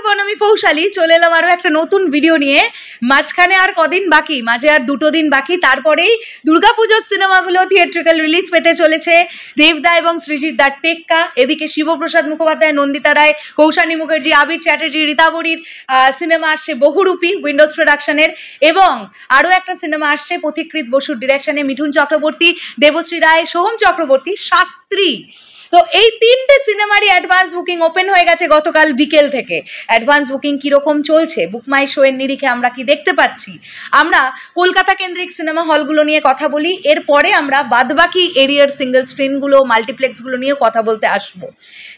Everyone, আমি পৌশালী চলে এলাম আরও একটা নতুন ভিডিও নিয়ে। মাঝখানে আর কদিন বাকি, মাঝে আর 2 দিন বাকি, তারপরেই দুর্গাপুজোর সিনেমাগুলো থিয়েট্রিক্যাল রিলিজ পেতে চলেছে। দেবদা এবং সৃজিত দার টেক্কা, এদিকে শিবপ্রসাদ মুখোপাধ্যায়, নন্দিতা রায়, কৌশানী মুখার্জি, আবির চ্যাটার্জি, রীতা বড়ির সিনেমা আসছে বহুরূপী উইন্ডোজ প্রোডাকশনের, এবং আরও একটা সিনেমা আসছে পথিকৃৎ বসুর ডিরেকশনে, মিঠুন চক্রবর্তী, দেবশ্রী রায়, সোহম চক্রবর্তী, শাস্ত্রী। তো এই 3টে সিনেমারই অ্যাডভান্স বুকিং ওপেন হয়ে গেছে গতকাল বিকেল থেকে। অ্যাডভান্স বুকিং কীরকম চলছে, বুক মাই শো এর নিরিখে আমরা কি দেখতে পাচ্ছি, আমরা কলকাতা কেন্দ্রিক সিনেমা হলগুলো নিয়ে কথা বলি। এরপরে আমরা বাদবাকি এরিয়ার সিঙ্গেল স্ক্রিনগুলো, মাল্টিপ্লেক্সগুলো নিয়ে কথা বলতে আসবো।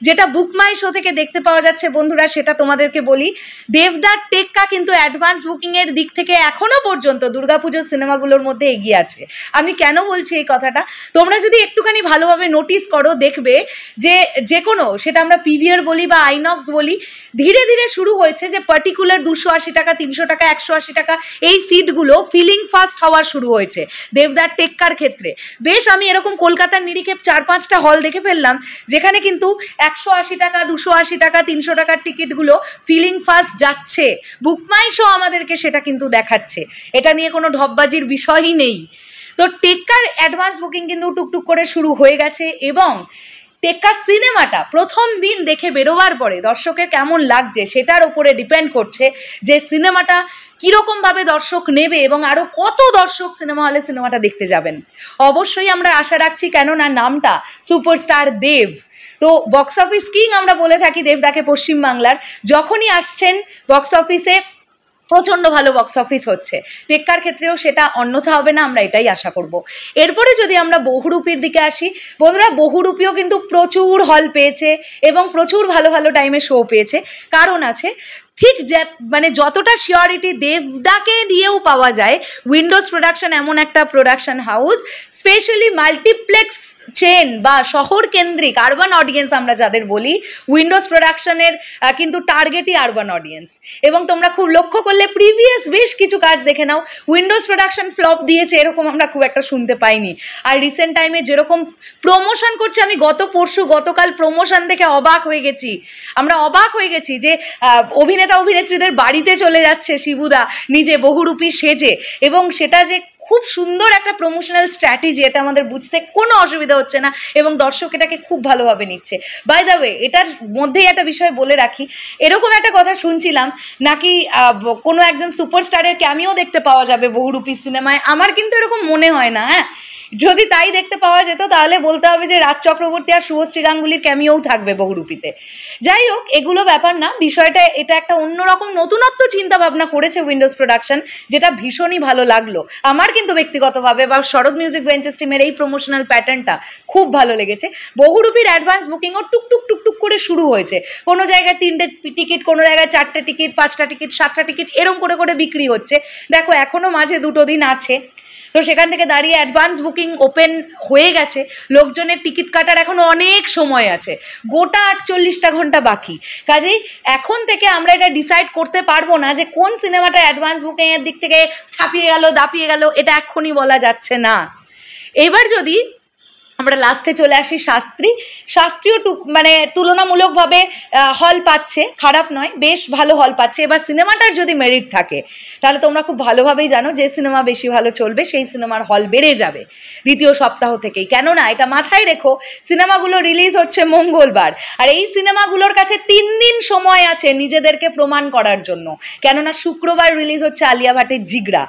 যেটা বুক মাই শো থেকে দেখতে পাওয়া যাচ্ছে বন্ধুরা, সেটা তোমাদেরকে বলি। দেবদার টেক্কা কিন্তু অ্যাডভান্স বুকিংয়ের দিক থেকে এখনও পর্যন্ত দুর্গাপুজোর সিনেমাগুলোর মধ্যে এগিয়ে আছে। আমি কেন বলছি এই কথাটা, তোমরা যদি একটুখানি ভালোভাবে নোটিস করো, দেখবে যে কোনো, সেটা আমরা পিভিআর বলি বা আইনক্স বলি, ধীরে ধীরে শুরু হয়েছে যে পার্টিকুলার 280 টাকা, 300 টাকা, 180 টাকা এই সিটগুলো ফিলিং ফাস্ট হওয়া শুরু হয়েছে দেবদার টেক্কার ক্ষেত্রে। বেশ, আমি এরকম কলকাতার নিরিখে 4-5টা হল দেখে ফেললাম যেখানে কিন্তু 180 টাকা, 280 টাকা, 300 টাকার টিকিটগুলো ফিলিং ফাস্ট যাচ্ছে। বুক মাই শো আমাদেরকে সেটা কিন্তু দেখাচ্ছে, এটা নিয়ে কোনো ঢপবাজির বিষয়ই নেই। তো টেক্কার অ্যাডভান্স বুকিং কিন্তু টুকটুক করে শুরু হয়ে গেছে, এবং টেক্কা সিনেমাটা প্রথম দিন দেখে বেরোবার পরে দর্শকের কেমন লাগছে সেটার ওপরে ডিপেন্ড করছে যে সিনেমাটা কীরকমভাবে দর্শক নেবে এবং আরও কত দর্শক সিনেমা হলে সিনেমাটা দেখতে যাবেন। অবশ্যই আমরা আশা রাখছি, কেননা নামটা সুপারস্টার দেব। তো বক্স অফিস কিং আমরা বলে থাকি দেবদাকে পশ্চিমবাংলার। যখনই আসছেন বক্স অফিসে প্রচণ্ড ভালো বক্স অফিস হচ্ছে, টেক্কার ক্ষেত্রেও সেটা অন্যথা হবে না, আমরা এটাই আশা করব। এরপরে যদি আমরা বহুরূপীর দিকে আসি বন্ধুরা, বহুরূপীও কিন্তু প্রচুর হল পেয়েছে এবং প্রচুর ভালো ভালো টাইমে শো পেয়েছে। কারণ আছে, ঠিক মানে যতটা সিওরিটি দেবদাকে দিয়েও পাওয়া যায়, উইন্ডোজ প্রোডাকশন এমন একটা production house, specially multiplex chain বা শহর কেন্দ্রিক আরবান অডিয়েন্স আমরা যাদের বলি, উইন্ডোজ প্রোডাকশনের কিন্তু টার্গেটই আরবান অডিয়েন্স। এবং তোমরা খুব লক্ষ্য করলে প্রিভিয়াস বেশ কিছু কাজ দেখে নাও, উইন্ডোজ প্রোডাকশন ফ্লপ দিয়েছে এরকম আমরা খুব একটা শুনতে পাইনি। আর রিসেন্ট টাইমে যেরকম প্রমোশন করছে, আমি গতকাল প্রমোশন দেখে অবাক হয়ে গেছি। আমরা অবাক হয়ে গেছি যে অভিনেতা অভিনেত্রীদের বাড়িতে চলে যাচ্ছে শিবুদা নিজে বহুরূপী সেজে, এবং সেটা যে খুব সুন্দর একটা প্রমোশনাল স্ট্র্যাটেজি, এটা আমাদের বুঝতে কোনো অসুবিধা হচ্ছে না এবং দর্শক এটাকে খুব ভালোভাবে নিচ্ছে। বাই দ্য ওয়ে, এটার মধ্যেই একটা বিষয় বলে রাখি, এরকম একটা কথা শুনছিলাম নাকি কোনো একজন সুপারস্টারের ক্যামিও দেখতে পাওয়া যাবে বহুরূপী সিনেমায়। আমার কিন্তু এরকম মনে হয় না। হ্যাঁ, যদি তাই দেখতে পাওয়া যেত তাহলে বলতে হবে যে রাজ চক্রবর্তী আর শুভশ্রী গাঙ্গুলির ক্যামিও থাকবে বহুরূপীতে। যাই হোক, এগুলো ব্যাপার না, বিষয়টা এটা একটা অন্যরকম নতুনত্ব চিন্তা ভাবনা করেছে উইন্ডোজ প্রোডাকশন, যেটা ভীষণই ভালো লাগলো আমার কিন্তু ব্যক্তিগতভাবে। বা শরৎ মিউজিক বেঞ্চেস টিমের এই প্রমোশনাল প্যাটার্নটা খুব ভালো লেগেছে। বহুরূপীর অ্যাডভান্স বুকিংও টুকটুক করে শুরু হয়েছে। কোনো জায়গায় 3টে টিকিট, কোনো জায়গায় 4টে টিকিট, 5টা টিকিট, 7টা টিকিট এরকম করে বিক্রি হচ্ছে। দেখো, এখনও মাঝে 2 দিন আছে, তো সেখান থেকে দাঁড়িয়ে অ্যাডভান্স বুকিং ওপেন হয়ে গেছে। লোকজনের টিকিট কাটার এখনও অনেক সময় আছে, গোটা 48টা ঘন্টা বাকি। কাজেই এখন থেকে আমরা এটা ডিসাইড করতে পারবো না যে কোন সিনেমাটা অ্যাডভান্স বুকিংয়ের দিক থেকে ছাপিয়ে গেল, দাপিয়ে গেল, এটা এক্ষুনি বলা যাচ্ছে না। এবার যদি আমরা লাস্টে চলে আসি, শাস্ত্রীয় মানে তুলনামূলকভাবে হল পাচ্ছে, খারাপ নয়, বেশ ভালো হল পাচ্ছে। এবার সিনেমাটার যদি মেরিট থাকে তাহলে তোমরা খুব ভালোভাবেই জানো যে সিনেমা বেশি ভালো চলবে সেই সিনেমার হল বেড়ে যাবে দ্বিতীয় সপ্তাহ থেকেই। কেননা এটা মাথায় রেখো, সিনেমাগুলো রিলিজ হচ্ছে মঙ্গলবার, আর এই সিনেমাগুলোর কাছে 3 দিন সময় আছে নিজেদেরকে প্রমাণ করার জন্য। কেননা শুক্রবার রিলিজ হচ্ছে আলিয়া ভাটের জিগরা।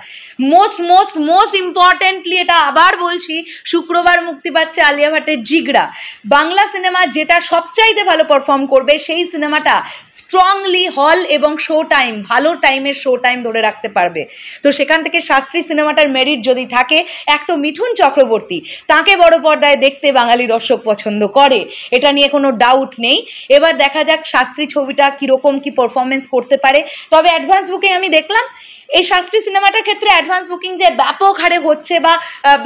মোস্ট ইম্পর্টেন্টলি, এটা আবার বলছি, শুক্রবার মুক্তি পাচ্ছে আলিয়া ভাটের জিগরা। বাংলা সিনেমা যেটা সবচাইতে ভালো পারফর্ম করবে সেই সিনেমাটা স্ট্রংলি হল এবং শো টাইম, ভালো টাইমের শো টাইম ধরে রাখতে পারবে। তো সেখান থেকে শাস্ত্রী সিনেমাটার মেরিট যদি থাকে, এক তো মিঠুন চক্রবর্তী, তাকে বড় পর্দায় দেখতে বাঙালি দর্শক পছন্দ করে, এটা নিয়ে কোনো ডাউট নেই। এবার দেখা যাক শাস্ত্রী ছবিটা কীরকম কি পারফরমেন্স করতে পারে। তবে অ্যাডভান্স বুকিং আমি দেখলাম, এই শাস্ত্রী সিনেমাটার ক্ষেত্রে অ্যাডভান্স বুকিং যে ব্যাপক হারে হচ্ছে বা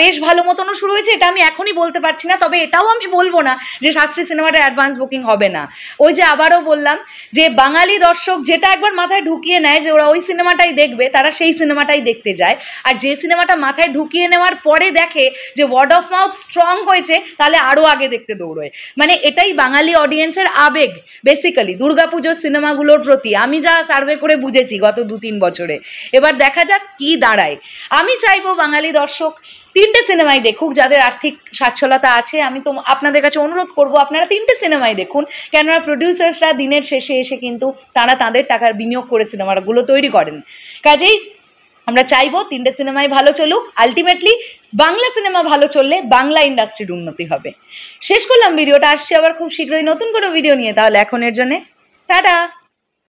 বেশ ভালো মতনও শুরু হয়েছে, এটা আমি এখনই বলতে বলতে পারছি না, তবে এটাও আমি বলবো না যে শাস্ত্রী সিনেমাটা অ্যাডভান্স বুকিং হবে না। ওই যে আবারও বললাম যে বাঙালি দর্শক যেটা একবার মাথায় ঢুকিয়ে নেয় যে ওরা ওই সিনেমাটাই দেখবে, তারা সেই সিনেমাটাই দেখতে যায়। আর যে সিনেমাটা মাথায় ঢুকিয়ে নেওয়ার পরে দেখে যে ওয়ার্ড অফ মাউথ স্ট্রং হয়েছে, তাহলে আরও আগে দেখতে দৌড়োয়। মানে এটাই বাঙালি অডিয়েন্সের আবেগ বেসিক্যালি দুর্গাপুজোর সিনেমাগুলোর প্রতি, আমি যা সার্ভে করে বুঝেছি গত 2-3 বছরে। এবার দেখা যাক কি দাঁড়ায়। আমি চাইবো বাঙালি দর্শক 3টে সিনেমাই দেখুক, যাদের আর্থিক সচ্ছলতা আছে। আমি তো আপনাদের কাছে অনুরোধ করব আপনারা 3টে সিনেমাই দেখুন, কেননা প্রডিউসার্সরা দিনের শেষে এসে কিন্তু তারা তাদের টাকার বিনিয়োগ করে সিনেমাগুলো তৈরি করেন। কাজেই আমরা চাইবো 3টে সিনেমাই ভালো চলুক। আলটিমেটলি বাংলা সিনেমা ভালো চললে বাংলা ইন্ডাস্ট্রির উন্নতি হবে। শেষ করলাম ভিডিওটা, আসছি আবার খুব শীঘ্রই নতুন কোনো ভিডিও নিয়ে। তাহলে এখনের জন্যে টাটা।